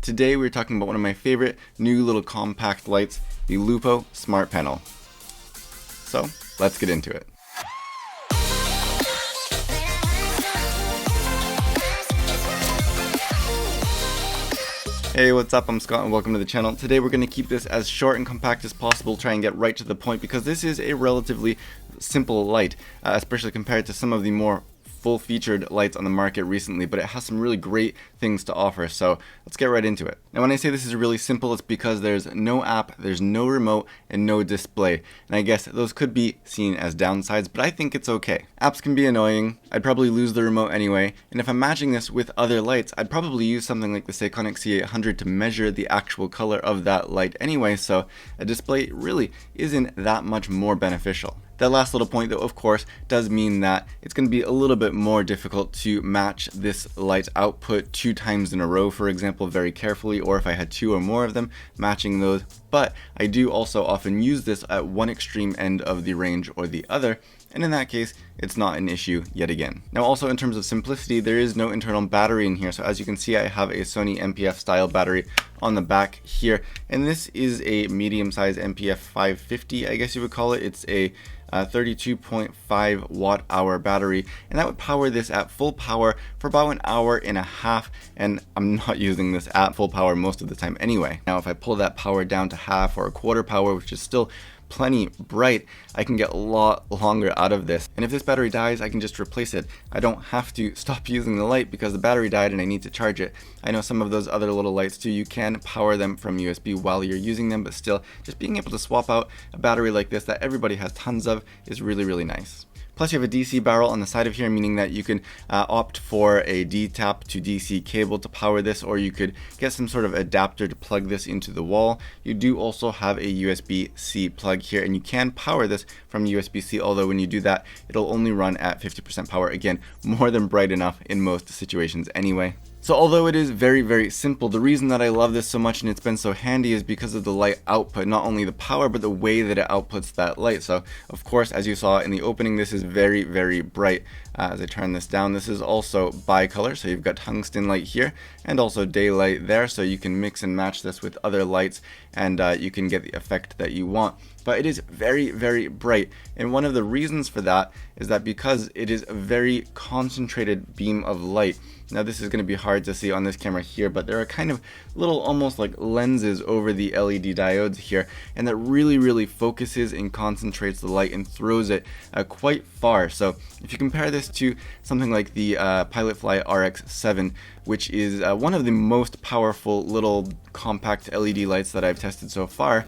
Today we're talking about one of my favorite new little compact lights, the Lupo Smartpanel. So let's get into it. Hey, what's up? I'm Scott and welcome to the channel. Today we're going to keep this as short and compact as possible, try and get right to the point because this is a relatively simple light, especially compared to some of the more full-featured lights on the market recently, but it has some really great things to offer, so let's get right into it. Now when I say this is really simple, it's because there's no app, there's no remote, and no display, and I guess those could be seen as downsides, but I think it's okay. Apps can be annoying, I'd probably lose the remote anyway, and if I'm matching this with other lights, I'd probably use something like the Sekonic C800 to measure the actual color of that light anyway, so a display really isn't that much more beneficial. That last little point though, of course, does mean that it's going to be a little bit more difficult to match this light output 2 times in a row, for example, very carefully, or if I had 2 or more of them, matching those. But I do also often use this at one extreme end of the range or the other, and in that case, it's not an issue yet again. Now also in terms of simplicity, there is no internal battery in here, so as you can see I have a Sony MPF style battery on the back here, and this is a medium-sized MPF 550, I guess you would call it. It's a 32.5 watt hour battery, and that would power this at full power for about an hour and a half, and I'm not using this at full power most of the time anyway. Now if I pull that power down to half or a quarter power, which is still plenty bright, I can get a lot longer out of this. And if this battery dies, I can just replace it. I don't have to stop using the light because the battery died and I need to charge it. I know some of those other little lights too, you can power them from USB while you're using them, but still, just being able to swap out a battery like this that everybody has tons of is really, really nice. Plus you have a DC barrel on the side of here, meaning that you can opt for a D-tap to DC cable to power this, or you could get some sort of adapter to plug this into the wall. You do also have a USB-C plug here, and you can power this from USB-C, although when you do that, it'll only run at 50% power. Again, more than bright enough in most situations anyway. So although it is very, very simple, the reason that I love this so much and it's been so handy is because of the light output, not only the power, but the way that it outputs that light. So of course, as you saw in the opening, this is very, very bright. As I turn this down, this is also bicolor, so you've got tungsten light here and also daylight there, so you can mix and match this with other lights and you can get the effect that you want. But it is very, very bright, and one of the reasons for that is that because it is a very concentrated beam of light. Now this is going to be hard to see on this camera here, but there are kind of little almost like lenses over the LED diodes here, and that really, really focuses and concentrates the light and throws it quite far. So if you compare this to something like the Pilotfly RX7, which is one of the most powerful little compact LED lights that I've tested so far,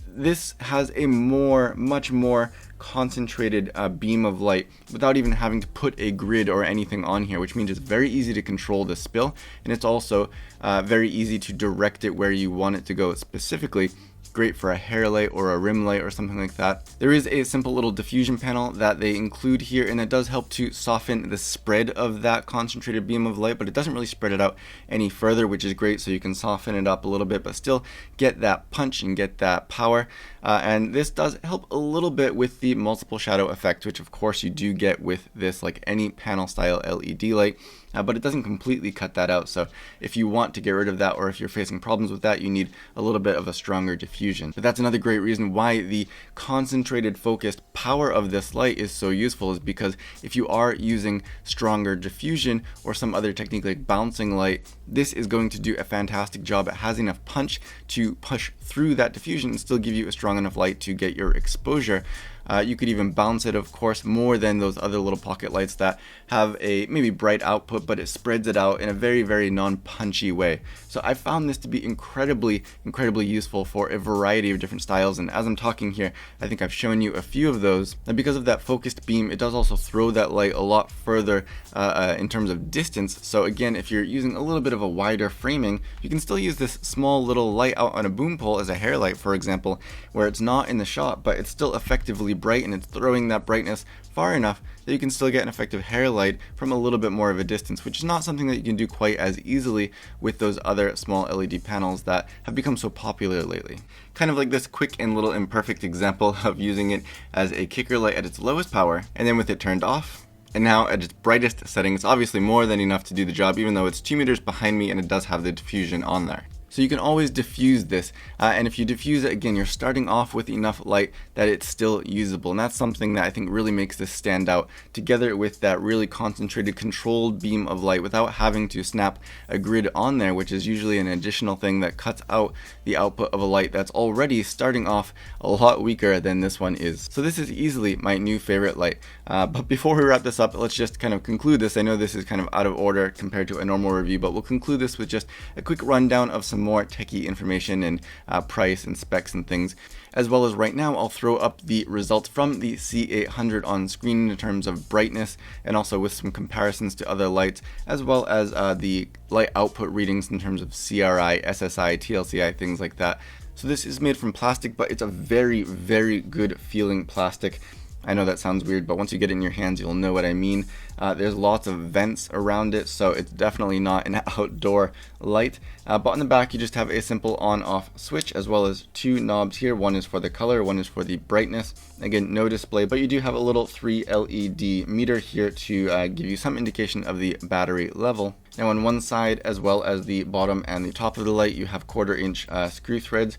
this has a much more concentrated beam of light without even having to put a grid or anything on here, which means it's very easy to control the spill, and it's also very easy to direct it where you want it to go specifically. Great for a hair light or a rim light or something like that. There is a simple little diffusion panel that they include here, and it does help to soften the spread of that concentrated beam of light, but it doesn't really spread it out any further, which is great, so you can soften it up a little bit but still get that punch and get that power. And this does help a little bit with the multiple shadow effect, which of course you do get with this, like any panel style LED light. But it doesn't completely cut that out, so if you want to get rid of that, or if you're facing problems with that, you need a little bit of a stronger diffusion. But that's another great reason why the concentrated focused power of this light is so useful, is because if you are using stronger diffusion or some other technique like bouncing light, this is going to do a fantastic job. It has enough punch to push through that diffusion and still give you a strong enough light to get your exposure. You could even bounce it, of course, more than those other little pocket lights that have a maybe bright output, but it spreads it out in a very, very non-punchy way. So I found this to be incredibly, incredibly useful for a variety of different styles, and as I'm talking here, I think I've shown you a few of those. And because of that focused beam, it does also throw that light a lot further in terms of distance. So again, if you're using a little bit of a wider framing, you can still use this small little light out on a boom pole as a hair light, for example, where it's not in the shot, but it's still effectively bright, and it's throwing that brightness far enough that you can still get an effective hair light from a little bit more of a distance, which is not something that you can do quite as easily with those other small LED panels that have become so popular lately. Kind of like this quick and little imperfect example of using it as a kicker light at its lowest power, and then with it turned off, And now at its brightest setting, it's obviously more than enough to do the job, even though it's 2 meters behind me and it does have the diffusion on there. So you can always diffuse this, and if you diffuse it, again, you're starting off with enough light that it's still usable, and that's something that I think really makes this stand out, together with that really concentrated, controlled beam of light without having to snap a grid on there, which is usually an additional thing that cuts out the output of a light that's already starting off a lot weaker than this one is. So this is easily my new favorite light. But before we wrap this up, let's just kind of conclude this. I know this is kind of out of order compared to a normal review, but we'll conclude this with just a quick rundown of some more techie information and price and specs and things, as well as right now I'll throw up the results from the C800 on screen in terms of brightness, and also with some comparisons to other lights, as well as the light output readings in terms of CRI, SSI, TLCI, things like that. So this is made from plastic, but it's a very, very good feeling plastic. I know that sounds weird, but once you get it in your hands, you'll know what I mean. There's lots of vents around it, so it's definitely not an outdoor light. But on the back, you just have a simple on-off switch, as well as 2 knobs here. One is for the color, one is for the brightness. Again, no display, but you do have a little 3 LED meter here to give you some indication of the battery level. Now on one side, as well as the bottom and the top of the light, you have 1/4-inch screw threads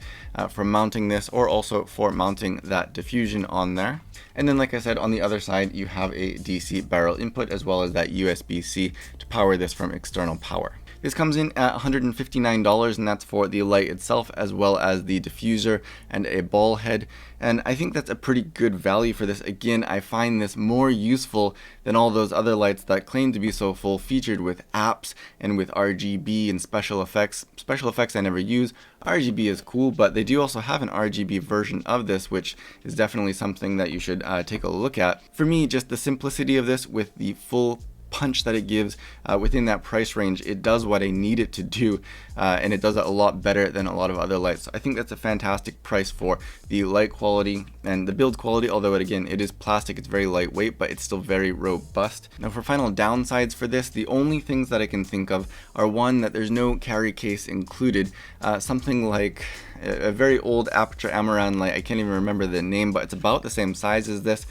for mounting this, or also for mounting that diffusion on there. And then, like I said, on the other side, you have a DC barrel input, as well as that USB-C to power this from external power. This comes in at $159, and that's for the light itself, as well as the diffuser and a ball head. And I think that's a pretty good value for this. Again, I find this more useful than all those other lights that claim to be so full featured with apps and with RGB and special effects. Special effects I never use. RGB is cool, but they do also have an RGB version of this, which is definitely something that you should take a look at. For me, just the simplicity of this with the full punch that it gives within that price range, it does what I need it to do, and it does it a lot better than a lot of other lights. So I think that's a fantastic price for the light quality and the build quality, although it is plastic, it's very lightweight, but it's still very robust. Now for final downsides for this, the only things that I can think of are, one, that there's no carry case included. Something like a very old Aperture Amaran light, I can't even remember the name, but it's about the same size as this.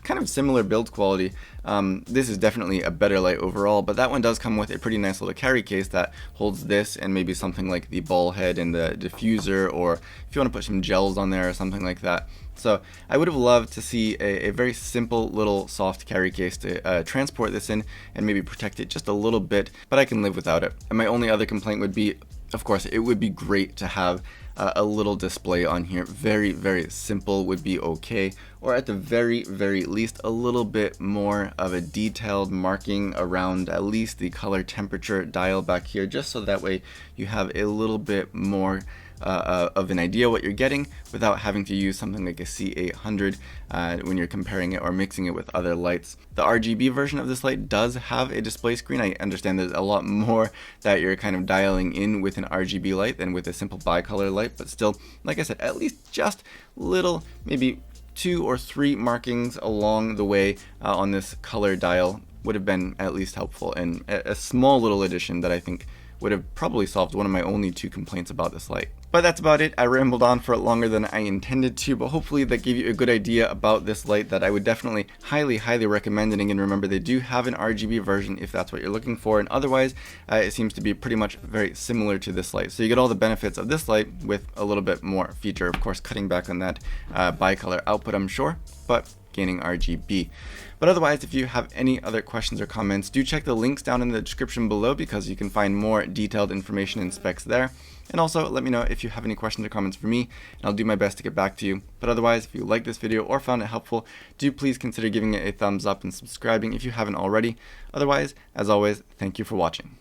Kind of similar build quality. This is definitely a better light overall, but that one does come with a pretty nice little carry case that holds this and maybe something like the ball head and the diffuser, or if you want to put some gels on there or something like that. So I would have loved to see a very simple little soft carry case to transport this in and maybe protect it just a little bit, but I can live without it. And my only other complaint would be, of course, it would be great to have a little display on here. Very, very simple would be okay, or at the very, very least a little bit more of a detailed marking around at least the color temperature dial back here, just so that way you have a little bit more of an idea what you're getting without having to use something like a C800 when you're comparing it or mixing it with other lights. The RGB version of this light does have a display screen. I understand there's a lot more that you're kind of dialing in with an RGB light than with a simple bicolor light, but still, like I said, at least just little, maybe 2 or 3 markings along the way on this color dial would have been at least helpful, and a small little addition that I think would have probably solved one of my only 2 complaints about this light. But that's about it. I rambled on for longer than I intended to, but hopefully that gave you a good idea about this light that I would definitely highly, highly recommend. And again, remember, they do have an RGB version if that's what you're looking for, and otherwise it seems to be pretty much very similar to this light. So you get all the benefits of this light with a little bit more feature, of course cutting back on that bicolor output, I'm sure, but gaining RGB. But otherwise, if you have any other questions or comments, do check the links down in the description below, because you can find more detailed information and specs there. And also let me know if you have any questions or comments for me, and I'll do my best to get back to you. But otherwise, if you liked this video or found it helpful, do please consider giving it a thumbs up and subscribing if you haven't already. Otherwise, as always, thank you for watching.